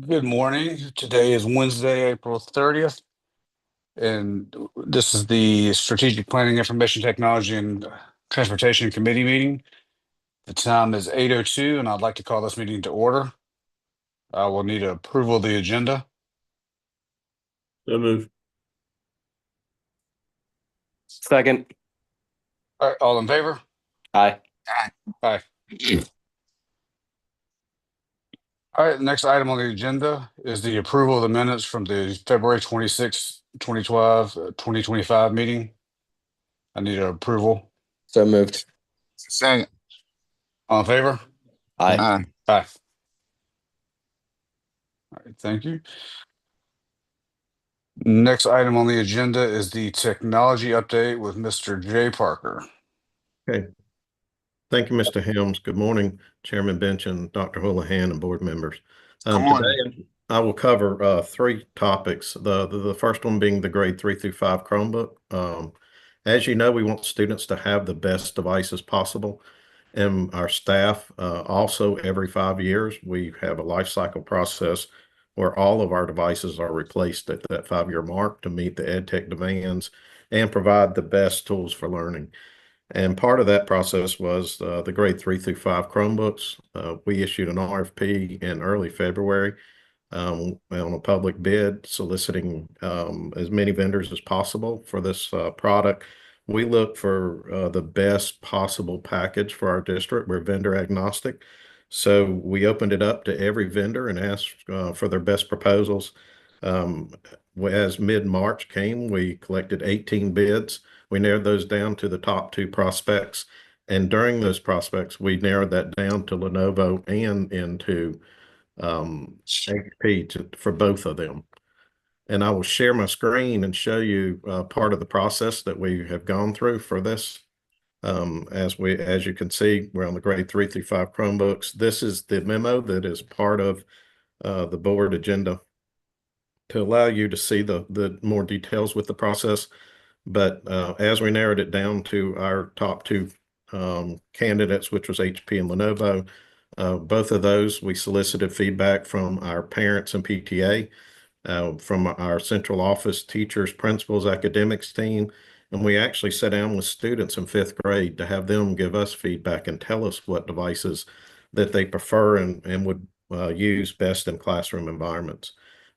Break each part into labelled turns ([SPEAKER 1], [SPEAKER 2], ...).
[SPEAKER 1] Good morning. Today is Wednesday, April 30th, and this is the Strategic Planning Information Technology and Transportation Committee meeting. The time is 8:02, and I'd like to call this meeting to order. I will need approval of the agenda.
[SPEAKER 2] So move.
[SPEAKER 3] Second.
[SPEAKER 1] All right, all in favor?
[SPEAKER 3] Aye.
[SPEAKER 1] Aye. All right, next item on the agenda is the approval of the minutes from the February 26, 2025 meeting. I need approval.
[SPEAKER 3] So moved.
[SPEAKER 2] Second.
[SPEAKER 1] All in favor?
[SPEAKER 3] Aye.
[SPEAKER 2] Aye.
[SPEAKER 1] Aye. All right, thank you. Next item on the agenda is the technology update with Mr. Jay Parker.
[SPEAKER 4] Okay. Thank you, Mr. Helms. Good morning, Chairman Bench and Dr. Houlihan and board members.
[SPEAKER 2] Good morning.
[SPEAKER 4] Today I will cover three topics. The first one being the grade 3 through 5 Chromebook. As you know, we want students to have the best devices possible. And our staff also every 5 years, we have a life cycle process where all of our devices are replaced at that 5-year mark to meet the ed tech demands and provide the best tools for learning. And part of that process was the grade 3 through 5 Chromebooks. We issued an RFP in early February on a public bid, soliciting as many vendors as possible for this product. We look for the best possible package for our district. We're vendor agnostic. So we opened it up to every vendor and asked for their best proposals. As mid-March came, we collected 18 bids. We narrowed those down to the top 2 prospects. And during those prospects, we narrowed that down to Lenovo and into HP for both of them. And I will share my screen and show you part of the process that we have gone through for this. As you can see, we're on the grade 3 through 5 Chromebooks. This is the memo that is part of the board agenda to allow you to see the more details with the process. But as we narrowed it down to our top 2 candidates, which was HP and Lenovo, both of those, we solicited feedback from our parents and PTA, from our central office, teachers, principals, academics team. And we actually sat down with students in 5th grade to have them give us feedback and tell us what devices that they prefer and would use best in classroom environments.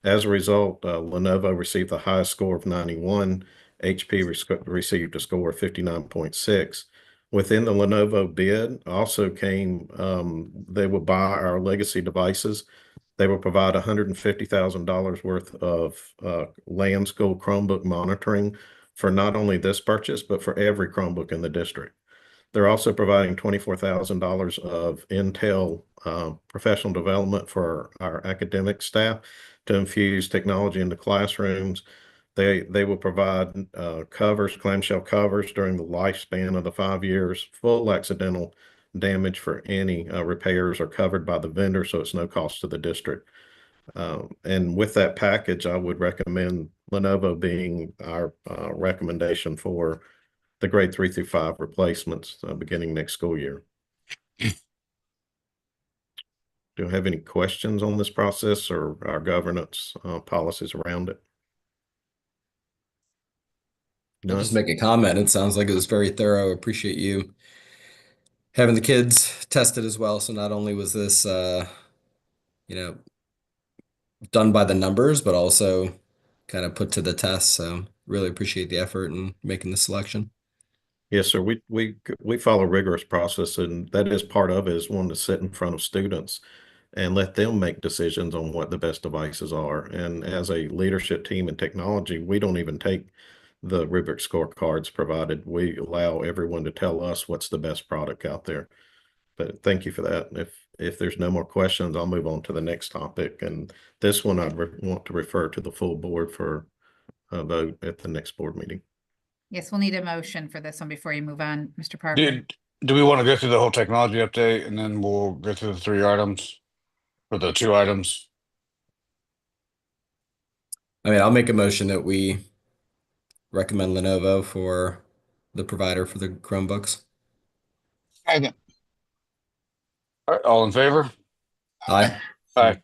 [SPEAKER 4] As a result, Lenovo received the highest score of 91. HP received a score of 59.6. Within the Lenovo bid also came, they will buy our legacy devices. They will provide $150,000 worth of land school Chromebook monitoring for not only this purchase, but for every Chromebook in the district. They're also providing $24,000 of Intel professional development for our academic staff to infuse technology into classrooms. They will provide covers, clamshell covers during the lifespan of the 5 years. Full accidental damage for any repairs are covered by the vendor, so it's no cost to the district. And with that package, I would recommend Lenovo being our recommendation for the grade 3 through 5 replacements beginning next school year. Do you have any questions on this process or our governance policies around it?
[SPEAKER 3] I'll just make a comment. It sounds like it was very thorough. Appreciate you having the kids tested as well. So not only was this, done by the numbers, but also kind of put to the test. So really appreciate the effort in making the selection.
[SPEAKER 4] Yes, sir. We follow a rigorous process, and that is part of it, is one to sit in front of students and let them make decisions on what the best devices are. And as a leadership team in technology, we don't even take the rubric scorecards provided. We allow everyone to tell us what's the best product out there. But thank you for that. If there's no more questions, I'll move on to the next topic. And this one I'd want to refer to the full board for a vote at the next board meeting.
[SPEAKER 5] Yes, we'll need a motion for this one before you move on, Mr. Parker.
[SPEAKER 1] Do we want to go through the whole technology update and then we'll go through the 3 items or the 2 items?
[SPEAKER 3] I mean, I'll make a motion that we recommend Lenovo for the provider for the Chromebooks.
[SPEAKER 2] Second.
[SPEAKER 1] All right, all in favor?
[SPEAKER 3] Aye.
[SPEAKER 1] Aye.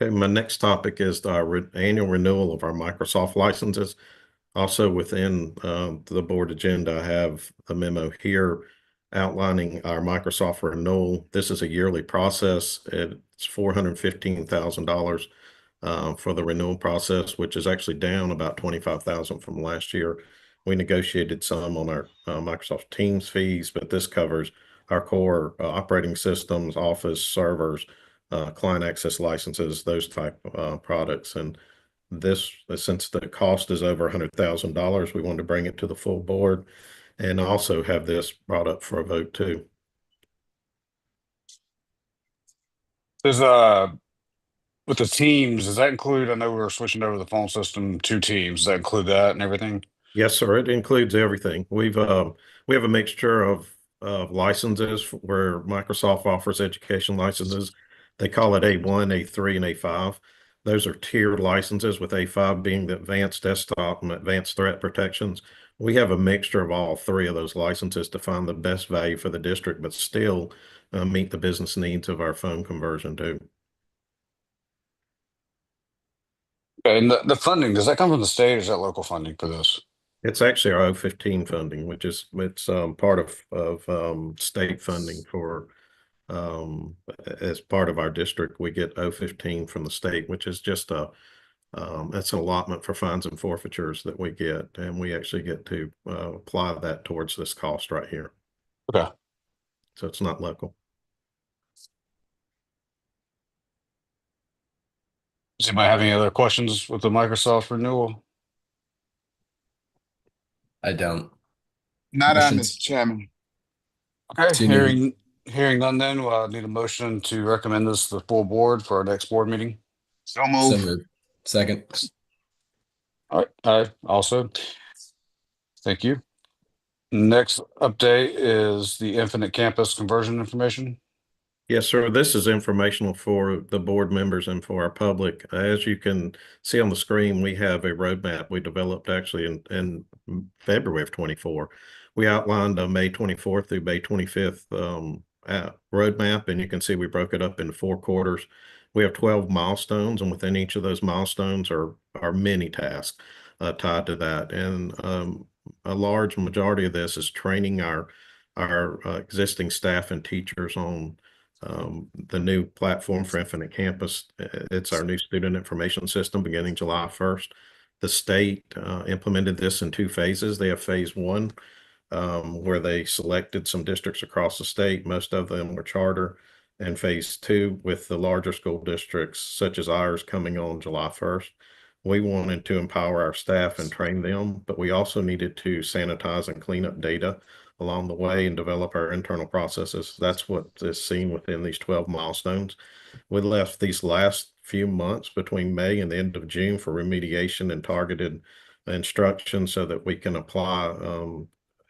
[SPEAKER 4] Okay, my next topic is the annual renewal of our Microsoft licenses. Also within the board agenda, I have a memo here outlining our Microsoft renewal. This is a yearly process. It's $415,000 for the renewal process, which is actually down about 25,000 from last year. We negotiated some on our Microsoft Teams fees, but this covers our core operating systems, Office servers, client access licenses, those type products. And this, since the cost is over $100,000, we wanted to bring it to the full board and also have this brought up for a vote too.
[SPEAKER 1] There's with the teams, does that include, I know we were switching over the phone system to Teams, does that include that and everything?
[SPEAKER 4] Yes, sir. It includes everything. We have a mixture of licenses where Microsoft offers education licenses. They call it A1, A3, and A5. Those are tiered licenses, with A5 being the advanced desktop and advanced threat protections. We have a mixture of all three of those licenses to find the best value for the district, but still meet the business needs of our phone conversion too.
[SPEAKER 1] Okay, and the funding, does that come from the state or is that local funding for this?
[SPEAKER 4] It's actually our O15 funding, which is part of state funding for as part of our district. We get O15 from the state, which is just that's an allotment for fines and forfeitures that we get, and we actually get to apply that towards this cost right here.
[SPEAKER 1] Okay.
[SPEAKER 4] So it's not local.
[SPEAKER 1] Does anybody have any other questions with the Microsoft renewal?
[SPEAKER 3] I don't.
[SPEAKER 2] Not on,
[SPEAKER 3] Motion's-
[SPEAKER 2] Mr. Chairman.
[SPEAKER 1] Okay,
[SPEAKER 3] So you need-
[SPEAKER 1] hearing none then, we'll need a motion to recommend this to the full board for our next board meeting.
[SPEAKER 2] So
[SPEAKER 3] So
[SPEAKER 2] move.
[SPEAKER 3] moved. Second.
[SPEAKER 1] All right, I also. Thank you. Next update is the Infinite Campus conversion information.
[SPEAKER 4] Yes, sir. This is informational for the board members and for our public. As you can see on the screen, we have a roadmap we developed actually in February of 24. We outlined a May 24th through May 25th roadmap, and you can see we broke it up into 4 quarters. We have 12 milestones, and within each of those milestones are many tasks tied to that. And a large majority of this is training our existing staff and teachers on the new platform for Infinite Campus. It's our new student information system beginning July 1st. The state implemented this in 2 phases. They have phase 1, where they selected some districts across the state. Most of them were charter. And phase 2 with the larger school districts, such as ours, coming on July 1st. We wanted to empower our staff and train them, but we also needed to sanitize and clean up data along the way and develop our internal processes. That's what is seen within these 12 milestones. We left these last few months between May and the end of June for remediation and targeted instruction so that we can apply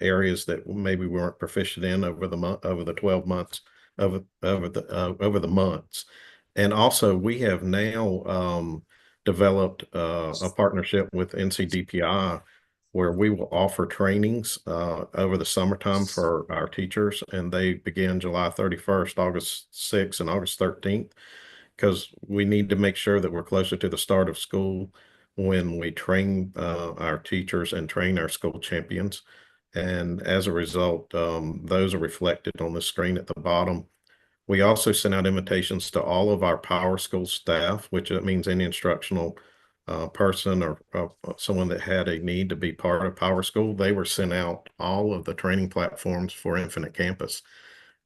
[SPEAKER 4] areas that maybe we weren't proficient in over the 12 months over the months. And also we have now developed a partnership with NCDPI where we will offer trainings over the summertime for our teachers, and they begin July 31st, August 6th, and August 13th, because we need to make sure that we're closer to the start of school when we train our teachers and train our school champions. And as a result, those are reflected on the screen at the bottom. We also sent out invitations to all of our Power School staff, which means any instructional person or someone that had a need to be part of Power School. They were sent out all of the training platforms for Infinite Campus.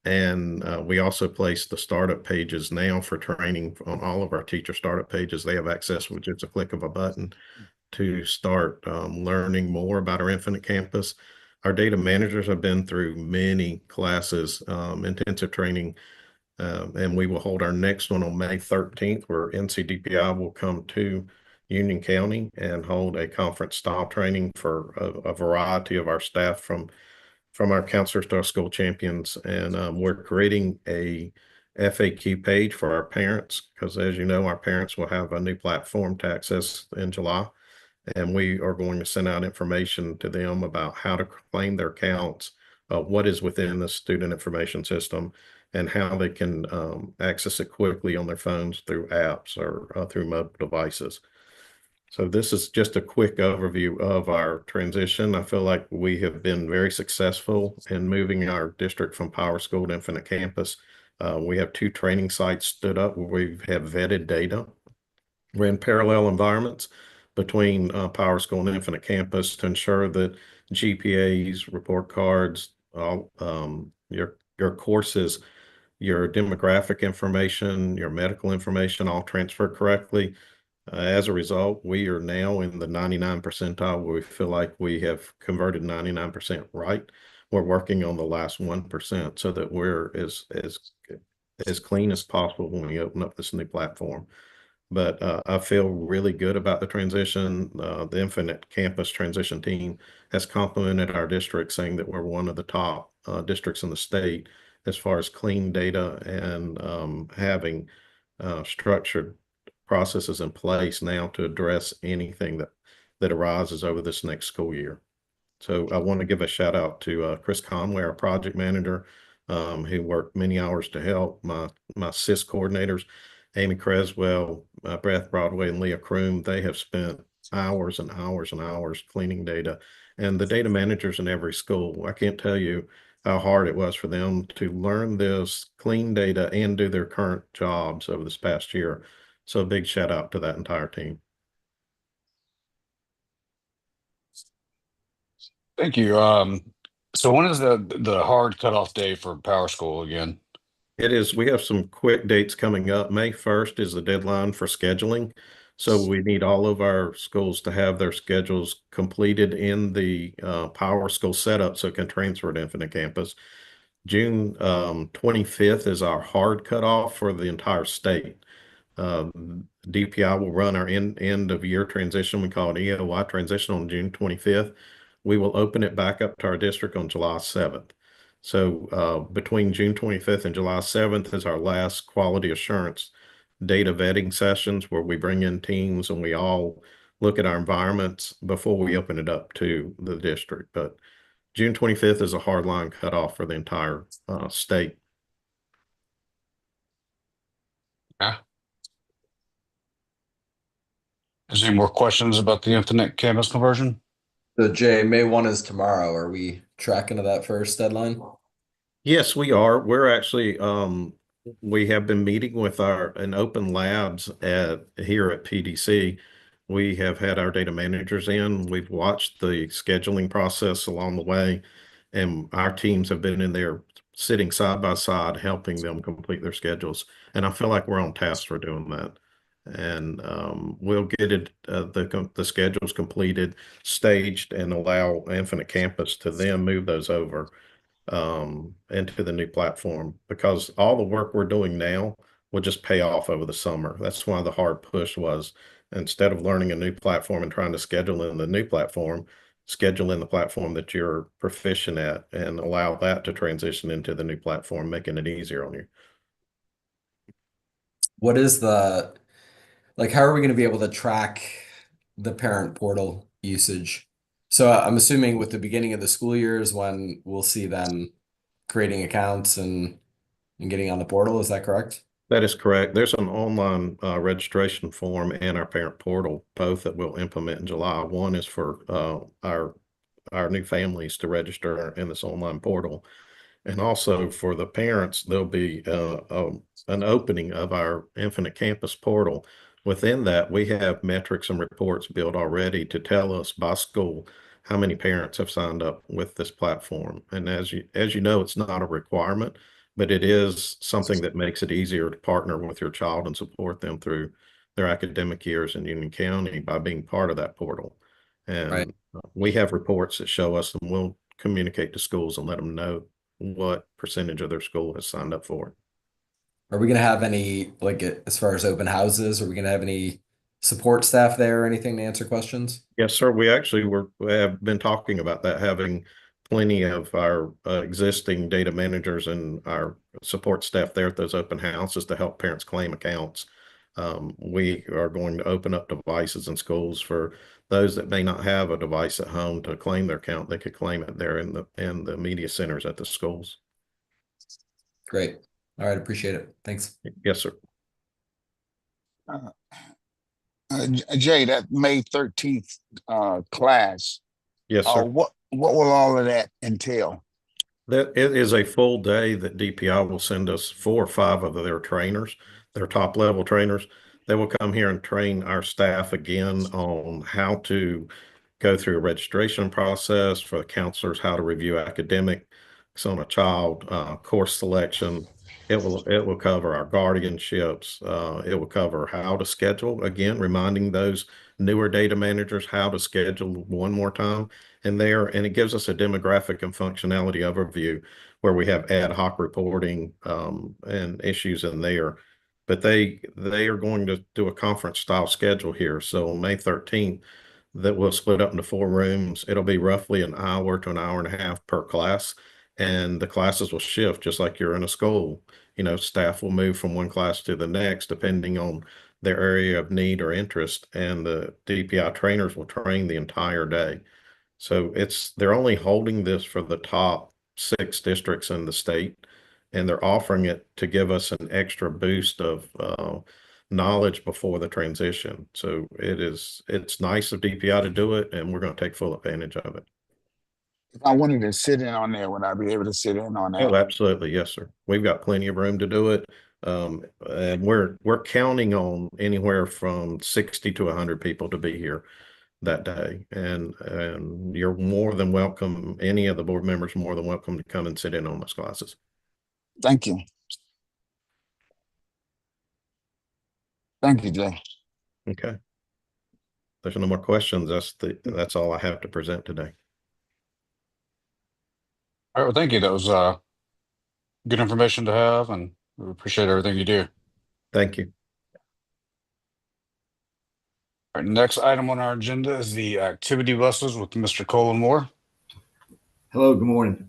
[SPEAKER 4] And we also placed the startup pages now for training on all of our teacher startup pages. They have access with just a click of a button to start learning more about our Infinite Campus. Our data managers have been through many classes, intensive training, and we will hold our next one on May 13th, where NCDPI will come to Union County and hold a conference style training for a variety of our staff from our counselors to our school champions. And we're creating a FAQ page for our parents, because as you know, our parents will have a new platform to access in July. And we are going to send out information to them about how to claim their accounts, what is within the student information system, and how they can access it quickly on their phones through apps or through mobile devices. So this is just a quick overview of our transition. I feel like we have been very successful in moving our district from Power School to Infinite Campus. We have 2 training sites stood up where we have vetted data. We're in parallel environments between Power School and Infinite Campus to ensure that GPAs, report cards, all your courses, your demographic information, your medical information all transfer correctly. As a result, we are now in the 99 percentile where we feel like we have converted 99% right. We're working on the last 1% so that we're as clean as possible when we open up this new platform. But I feel really good about the transition. The Infinite Campus transition team has complimented our district, saying that we're one of the top districts in the state as far as clean data and having structured processes in place now to address anything that arises over this next school year. So I want to give a shout out to Chris Conway, our project manager, who worked many hours to help my SIS coordinators, Amy Creswell, Beth Broadway, and Leah Kroom. They have spent hours and hours and hours cleaning data, and the data managers in every school. I can't tell you how hard it was for them to learn this, clean data, and do their current jobs over this past year. So a big shout out to that entire team.
[SPEAKER 1] Thank you. So when is the hard cutoff day for Power School again?
[SPEAKER 4] It is. We have some quick dates coming up. May 1st is the deadline for scheduling. So we need all of our schools to have their schedules completed in the Power School setup so it can transfer to Infinite Campus. June 25th is our hard cutoff for the entire state. DPI will run our end of year transition. We call it EOY transition on June 25th. We will open it back up to our district on July 7th. So between June 25th and July 7th is our last quality assurance data vetting sessions where we bring in teams and we all look at our environments before we open it up to the district. But June 25th is a hard line cutoff for the entire state.
[SPEAKER 1] Yeah. Is there any more questions about the Infinite Campus conversion?
[SPEAKER 3] So Jay, May 1 is tomorrow. Are we tracking to that first deadline?
[SPEAKER 4] Yes, we are. We're actually we have been meeting with our open labs here at PDC. We have had our data managers in. We've watched the scheduling process along the way, and our teams have been in there sitting side by side, helping them complete their schedules. And I feel like we're on task for doing that. And we'll get it the schedules completed, staged, and allow Infinite Campus to then move those over into the new platform, because all the work we're doing now will just pay off over the summer. That's why the hard push was, instead of learning a new platform and trying to schedule in the new platform, schedule in the platform that you're proficient at and allow that to transition into the new platform, making it easier on you.
[SPEAKER 3] What is how are we going to be able to track the parent portal usage? So I'm assuming with the beginning of the school year is when we'll see them creating accounts and getting on the portal. Is that correct?
[SPEAKER 4] That is correct. There's an online registration form and our parent portal, both that we'll implement in July. One is for our new families to register in this online portal. And also for the parents, there'll be an opening of our Infinite Campus portal. Within that, we have metrics and reports built already to tell us by school how many parents have signed up with this platform. And as you know, it's not a requirement, but it is something that makes it easier to partner with your child and support them through their academic years in Union County by being part of that portal. And
[SPEAKER 3] Right.
[SPEAKER 4] we have reports that show us, and we'll communicate to schools and let them know what percentage of their school has signed up for it.
[SPEAKER 3] Are we going to have any, as far as open houses, are we going to have any support staff there or anything to answer questions?
[SPEAKER 4] Yes, sir. We actually have been talking about that, having plenty of our existing data managers and our support staff there at those open houses to help parents claim accounts. We are going to open up devices in schools for those that may not have a device at home to claim their account. They could claim it there in the media centers at the schools.
[SPEAKER 3] Great. All right, appreciate it. Thanks.
[SPEAKER 4] Yes, sir.
[SPEAKER 2] Jay, that May 13th class,
[SPEAKER 4] Yes, sir.
[SPEAKER 2] what will all of that entail?
[SPEAKER 4] That it is a full day that DPI will send us 4 or 5 of their trainers, their top level trainers. They will come here and train our staff again on how to go through a registration process for the counselors, how to review academics on a child, course selection. It will cover our guardianships. It will cover how to schedule, again, reminding those newer data managers how to schedule one more time and it gives us a demographic and functionality overview where we have ad hoc reporting and issues in there. But they are going to do a conference style schedule here. So on May 13th, that will split up into 4 rooms. It'll be roughly an hour to an hour and a half per class. And the classes will shift just like you're in a school. You know, staff will move from one class to the next depending on their area of need or interest. And the DPI trainers will train the entire day. So they're only holding this for the top 6 districts in the state, and they're offering it to give us an extra boost of knowledge before the transition. So it's nice of DPI to do it, and we're going to take full advantage of it.
[SPEAKER 2] If I wanted to sit in on there, would I be able to sit in on that?
[SPEAKER 4] Oh, absolutely. Yes, sir. We've got plenty of room to do it. And we're counting on anywhere from 60 to 100 people to be here that day. And you're more than welcome. Any of the board members are more than welcome to come and sit in on those classes.
[SPEAKER 2] Thank you. Thank you, Jay.
[SPEAKER 4] Okay. There's no more questions. That's all I have to present today.
[SPEAKER 1] All right, well, thank you. That was good information to have, and we appreciate everything you do.
[SPEAKER 4] Thank you.
[SPEAKER 1] All right, next item on our agenda is the activity buses with Mr. Colin Moore.
[SPEAKER 6] Hello, good morning.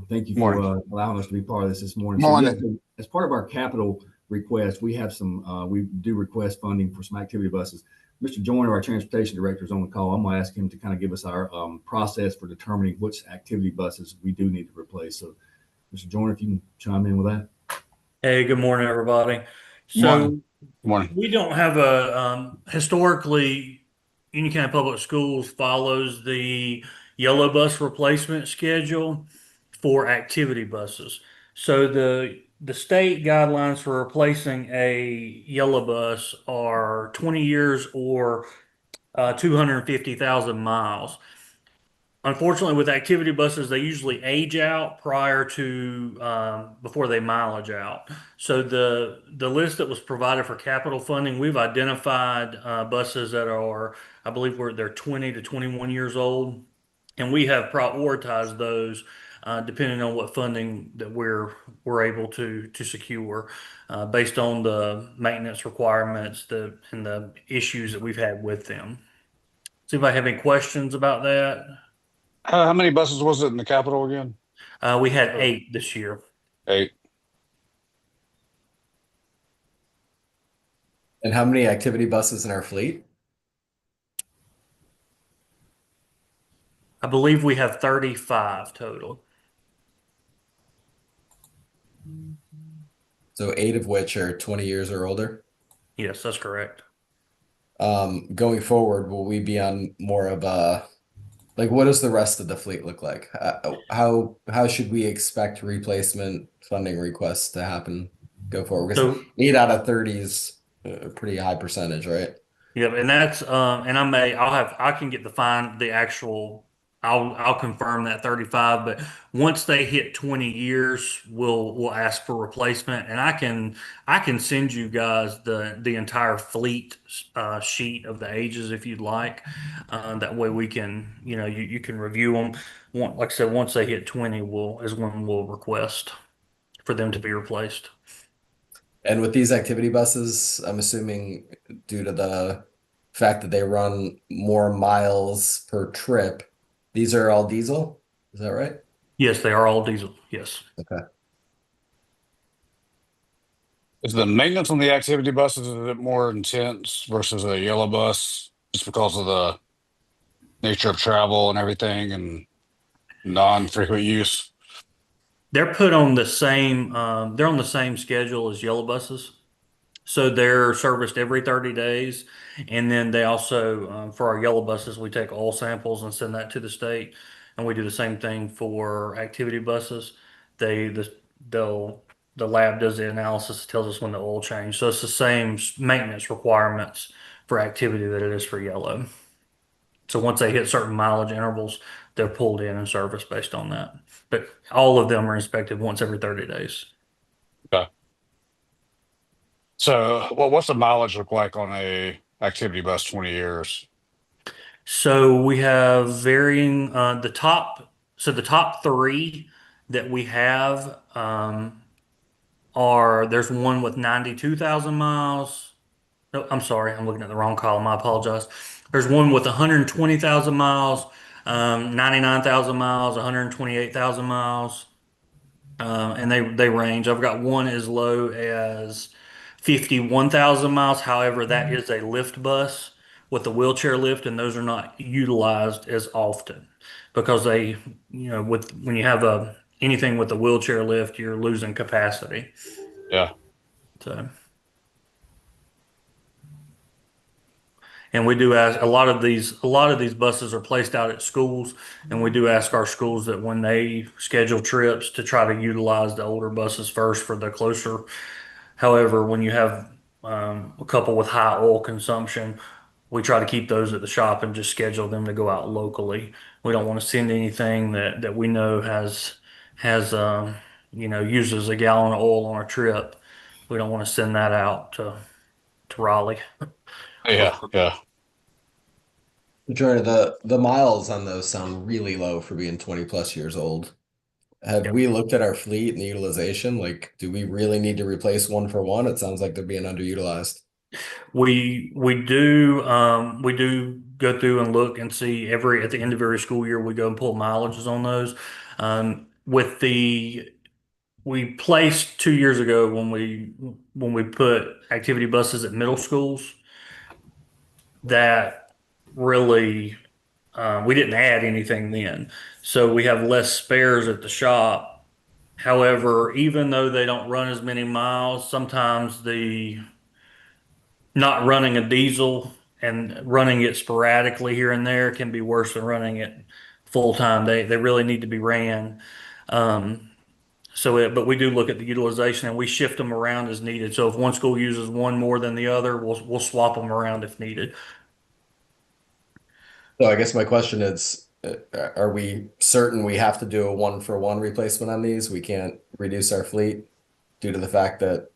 [SPEAKER 6] Thank you for
[SPEAKER 1] Morning.
[SPEAKER 6] allowing us to be part of this morning.
[SPEAKER 2] Morning.
[SPEAKER 6] So yes, as part of our capital request, we have we do request funding for some activity buses. Mr. Joyner, our transportation director, is on the call. I'm going to ask him to kind of give us our process for determining which activity buses we do need to replace. So, Mr. Joyner, if you can chime in with that.
[SPEAKER 7] Hey, good morning, everybody.
[SPEAKER 1] Morning.
[SPEAKER 7] So
[SPEAKER 1] Morning.
[SPEAKER 7] we don't have a historically, Union County Public Schools follows the yellow bus replacement schedule for activity buses. So the state guidelines for replacing a yellow bus are 20 years or 250,000 miles. Unfortunately, with activity buses, they usually age out prior to before they mileage out. So the list that was provided for capital funding, we've identified buses that are, I believe, they're 20 to 21 years old, and we have prioritized those depending on what funding that we're able to secure based on the maintenance requirements and the issues that we've had with them. See if I have any questions about that.
[SPEAKER 1] How many buses was it in the Capitol again?
[SPEAKER 7] We had 8 this year.
[SPEAKER 1] 8.
[SPEAKER 3] And how many activity buses in our fleet?
[SPEAKER 7] I believe we have 35 total.
[SPEAKER 3] So 8 of which are 20 years or older.
[SPEAKER 7] Yes, that's correct.
[SPEAKER 3] Going forward, will we be on more of a, like, what does the rest of the fleet look like? How should we expect replacement funding requests to happen go forward? Because
[SPEAKER 7] So
[SPEAKER 3] 8 out of 30 is a pretty high percentage, right?
[SPEAKER 7] yeah, and that's and I can get the actual I'll confirm that 35, but once they hit 20 years, we'll ask for replacement, and I can send you guys the entire fleet sheet of the ages if you'd like. That way we can, you can review them. Like I said, once they hit 20, is when we'll request for them to be replaced.
[SPEAKER 3] And with these activity buses, I'm assuming due to the fact that they run more miles per trip, these are all diesel. Is that right?
[SPEAKER 7] Yes, they are all diesel. Yes.
[SPEAKER 3] Okay.
[SPEAKER 1] Is the maintenance on the activity buses a bit more intense versus a yellow bus just because of the nature of travel and everything and non-frequent use?
[SPEAKER 7] They're put on the same, they're on the same schedule as yellow buses. So they're serviced every 30 days. And then they also, for our yellow buses, we take oil samples and send that to the state. And we do the same thing for activity buses. They'll, the lab does the analysis, tells us when the oil changed. So it's the same maintenance requirements for activity that it is for yellow. So once they hit certain mileage intervals, they're pulled in and serviced based on that. But all of them are inspected once every 30 days.
[SPEAKER 1] Okay. So, what's the mileage look like on a activity bus 20 years?
[SPEAKER 7] So we have varying the top three that we have are there's one with 92,000 miles. No, I'm sorry, I'm looking at the wrong column. I apologize. There's one with 120,000 miles, 99,000 miles, 128,000 miles. And they range. I've got one as low as 51,000 miles. However, that is a lift bus with a wheelchair lift, and those are not utilized as often because with when you have anything with a wheelchair lift, you're losing capacity.
[SPEAKER 1] Yeah.
[SPEAKER 7] So, and we do ask a lot of these buses are placed out at schools, and we do ask our schools that when they schedule trips to try to utilize the older buses first for the closer. However, when you have a couple with high oil consumption, we try to keep those at the shop and just schedule them to go out locally. We don't want to send anything that we know has uses a gallon of oil on a trip. We don't want to send that out to Raleigh.
[SPEAKER 1] Yeah. Yeah.
[SPEAKER 3] Jordan, the miles on those sound really low for being 20 plus years old. Have
[SPEAKER 7] Yep.
[SPEAKER 3] we looked at our fleet and the utilization? Like, do we really need to replace one for one? It sounds like they're being underutilized.
[SPEAKER 7] We do go through and look and see at the end of every school year we go and pull mileages on those. With the we placed 2 years ago when we put activity buses at middle schools that really we didn't add anything then, so we have less spares at the shop. However, even though they don't run as many miles, sometimes the not running a diesel and running it sporadically here and there can be worse than running it full time. They really need to be ran. Um, but we do look at the utilization and we shift them around as needed. So if one school uses one more than the other, we'll swap them around if needed.
[SPEAKER 3] So I guess my question is, are we certain we have to do a one for one replacement on these? We can't reduce our fleet due to the fact that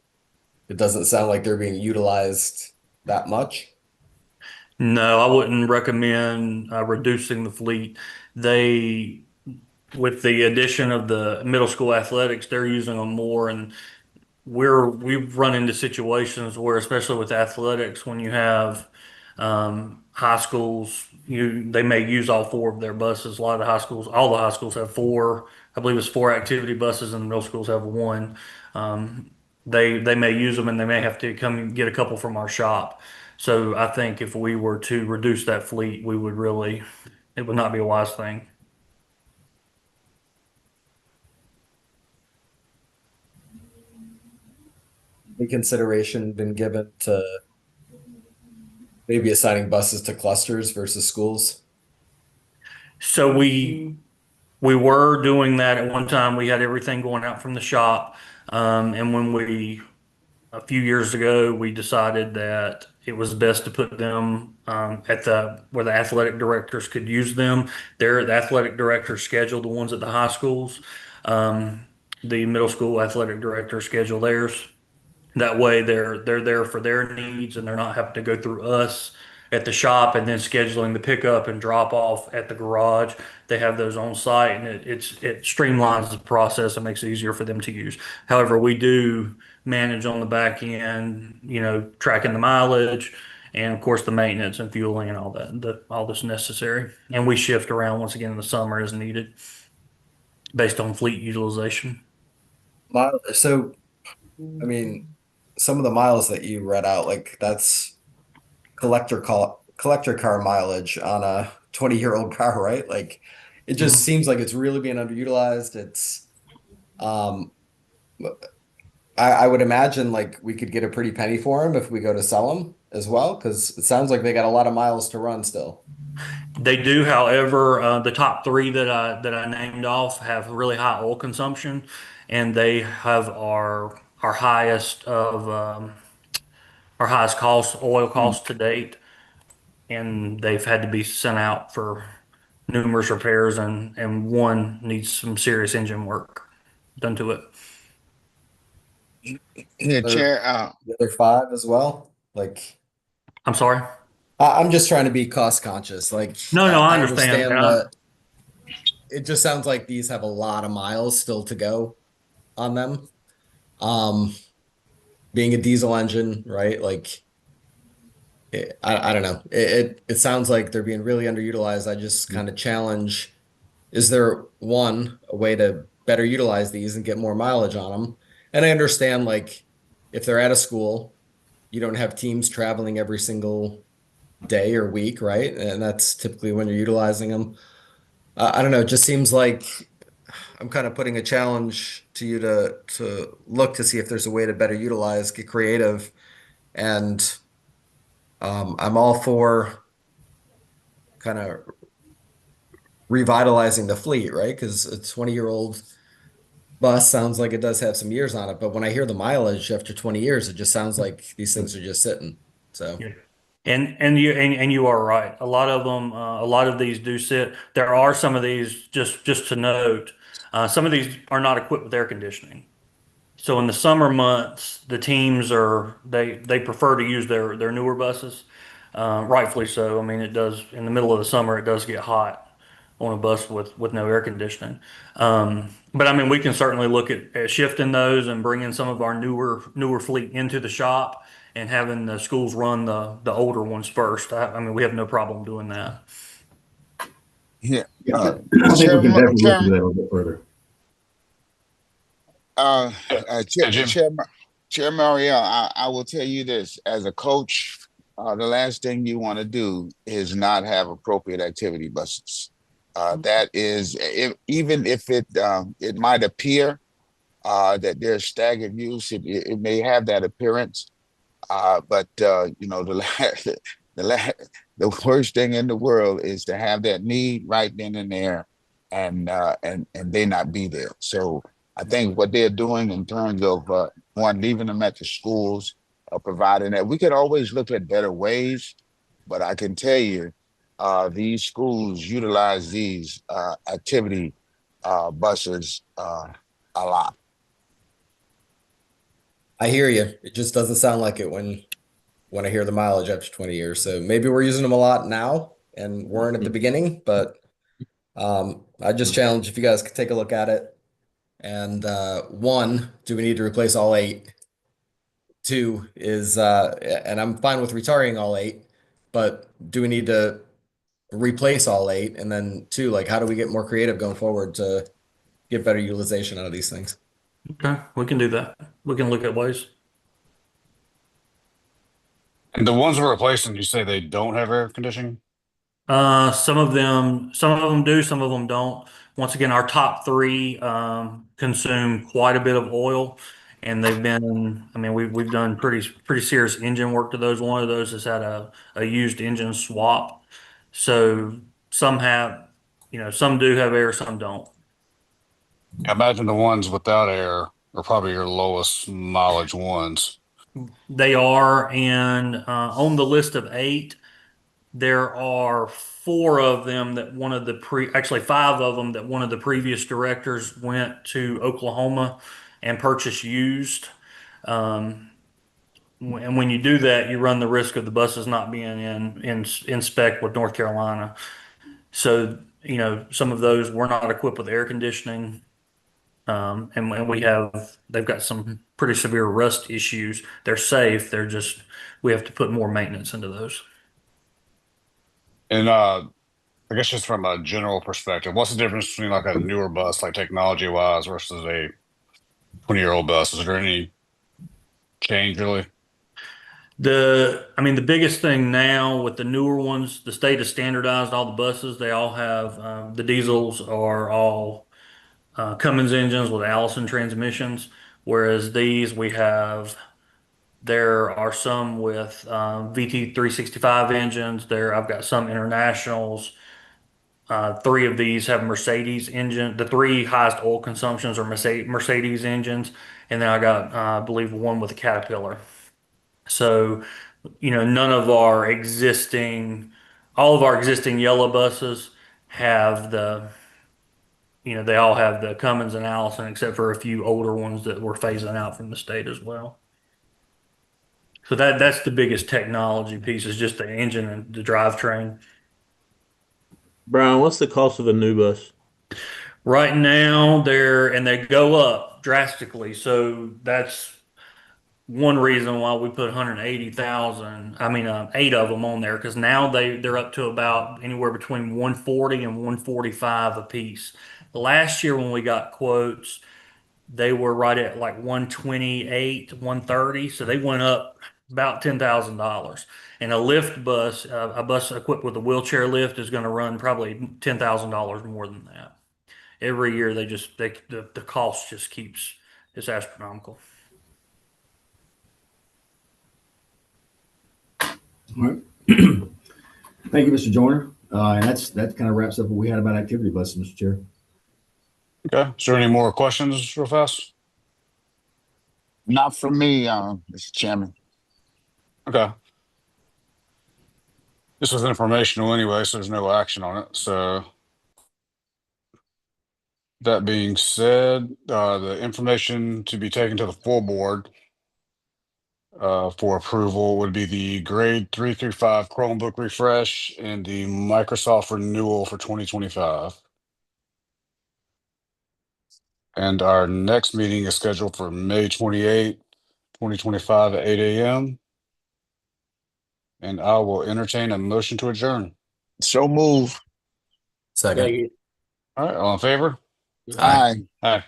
[SPEAKER 3] it doesn't sound like they're being utilized that much.
[SPEAKER 7] No, I wouldn't recommend reducing the fleet. They, with the addition of the middle school athletics, they're using them more, and we've run into situations where, especially with athletics, when you have high schools, they may use all four of their buses. A lot of the high schools, all the high schools have four. I believe it's four activity buses, and the middle schools have one. Um, they may use them, and they may have to come and get a couple from our shop. So I think if we were to reduce that fleet, it would not be a wise thing.
[SPEAKER 3] Any consideration been given to maybe assigning buses to clusters versus schools?
[SPEAKER 7] So we were doing that at one time. We had everything going out from the shop. And a few years ago, we decided that it was best to put them where the athletic directors could use them. The athletic directors schedule the ones at the high schools. Um, the middle school athletic directors schedule theirs. That way they're there for their needs and they're not having to go through us at the shop and then scheduling the pickup and drop off at the garage. They have those on site and it streamlines the process and makes it easier for them to use. However, we do manage on the back end, tracking the mileage and of course the maintenance and fueling and all that, all that's necessary. And we shift around once again in the summer as needed based on fleet utilization.
[SPEAKER 3] So, I mean, some of the miles that you read out, like that's collector car mileage on a 20-year-old car, right? Like it just
[SPEAKER 7] Mhm.
[SPEAKER 3] seems like it's really being underutilized. It's Um, I would imagine like we could get a pretty penny for them if we go to sell them as well, because it sounds like they got a lot of miles to run still.
[SPEAKER 7] They do, however, the top three that I named off have really high oil consumption, and they have our highest of our highest cost oil
[SPEAKER 2] Mm.
[SPEAKER 7] cost to date, and they've had to be sent out for numerous repairs, and one needs some serious engine work done to it.
[SPEAKER 2] Yeah,
[SPEAKER 3] They're
[SPEAKER 2] Chair.
[SPEAKER 3] the other five as well. Like
[SPEAKER 7] I'm sorry.
[SPEAKER 3] I'm just trying to be cost conscious. Like
[SPEAKER 7] No, I
[SPEAKER 3] I
[SPEAKER 7] understand.
[SPEAKER 3] understand that it just sounds like these have a lot of miles still to go on them. Um, being a diesel engine, right? Like I don't know. It sounds like they're being really underutilized. I just kind of challenge, is there one, a way to better utilize these and get more mileage on them? And I understand like if they're at a school, you don't have teams traveling every single day or week, right? And that's typically when you're utilizing them. I don't know. It just seems like I'm kind of putting a challenge to you to look to see if there's a way to better utilize, get creative, and I'm all for kind of revitalizing the fleet, right? Because a 20-year-old bus sounds like it does have some years on it, but when I hear the mileage after 20 years, it just sounds like these things are just sitting. So
[SPEAKER 7] Yeah. And you are right. A lot of them, a lot of these do sit. There are some of these, just to note, some of these are not equipped with air conditioning. So in the summer months, the teams they prefer to use their newer buses, rightfully so. I mean, it does in the middle of the summer, it does get hot on a bus with no air conditioning. But I mean, we can certainly look at shifting those and bringing some of our newer fleet into the shop and having the schools run the older ones first. I mean, we have no problem doing that.
[SPEAKER 2] Yeah.
[SPEAKER 6] Yeah,
[SPEAKER 2] Uh,
[SPEAKER 6] I think we can definitely look
[SPEAKER 2] Chairman,
[SPEAKER 6] into that a little bit further.
[SPEAKER 2] uh,
[SPEAKER 1] Hey, Jim.
[SPEAKER 2] Chair Mariel, I will tell you this, as a coach, the last thing you want to do is not have appropriate activity buses. That is, even if it might appear that there's staggered use, it may have that appearance. But you know, the la the worst thing in the world is to have that need right then and there, and they not be there. So I think what they're doing in terms of one, leaving them at the schools, providing that, we could always look at better ways. But I can tell you, these schools utilize these activity buses a lot.
[SPEAKER 3] I hear you. It just doesn't sound like it when I hear the mileage after 20 years. So maybe we're using them a lot now and weren't at the beginning, but I just challenge if you guys could take a look at it. And one, do we need to replace all eight? Two is, and I'm fine with retiring all eight, but do we need to replace all eight? And then two, like how do we get more creative going forward to get better utilization out of these things?
[SPEAKER 7] Okay, we can do that. We can look at ways.
[SPEAKER 1] And the ones we're replacing, you say they don't have air conditioning?
[SPEAKER 7] Some of them do, some of them don't. Once again, our top three consume quite a bit of oil, and they've been. I mean, we've done pretty serious engine work to those. One of those has had a used engine swap. So some have, some do have air, some don't.
[SPEAKER 1] I imagine the ones without air are probably your lowest mileage ones.
[SPEAKER 7] They are, and on the list of eight. There are four of them that actually five of them that one of the previous directors went to Oklahoma and purchased used. Um, and when you do that, you run the risk of the buses not being in spec with North Carolina. So, some of those were not equipped with air conditioning. And they've got some pretty severe rust issues. They're safe. We have to put more maintenance into those.
[SPEAKER 1] And I guess just from a general perspective, what's the difference between like a newer bus, like technology wise, versus a 20-year-old bus? Is there any change really?
[SPEAKER 7] I mean, the biggest thing now with the newer ones, the state has standardized all the buses. They all have, the diesels are all Cummins engines with Allison transmissions, whereas these there are some with VT365 engines. I've got some internationals. Three of these have Mercedes engine. The three highest oil consumptions are Mercedes engines, and then I got, I believe, one with a Caterpillar. So, none of our all of our existing yellow buses have they all have the Cummins and Allison, except for a few older ones that we're phasing out from the state as well. So that's the biggest technology piece is just the engine and the drivetrain.
[SPEAKER 8] Brian, what's the cost of a new bus?
[SPEAKER 7] Right now, they go up drastically. So that's one reason why we put 180,000. I mean, 8 of them on there because now they're up to about anywhere between 140 and 145 a piece. Last year when we got quotes, they were right at like 128, 130. So they went up about $10,000. And a lift bus, a bus equipped with a wheelchair lift, is going to run probably $10,000 more than that. Every year the cost just keeps it's astronomical.
[SPEAKER 6] All right. Thank you, Mr. Joyner. And that kind of wraps up what we had about activity buses, Mr. Chair.
[SPEAKER 1] Okay. Is there any more questions real fast?
[SPEAKER 2] Not from me, Mr. Chairman.
[SPEAKER 1] Okay. This was informational anyway, so there's no action on it. So that being said, the information to be taken to the full board for approval would be the grade 3 through 5 Chromebook refresh and the Microsoft renewal for 2025. And our next meeting is scheduled for May 28, 2025 at 8 a.m. And I will entertain a motion to adjourn.
[SPEAKER 2] So move.
[SPEAKER 3] Second.
[SPEAKER 1] All right, all in favor?
[SPEAKER 3] Aye.
[SPEAKER 2] Aye.
[SPEAKER 1] Aye.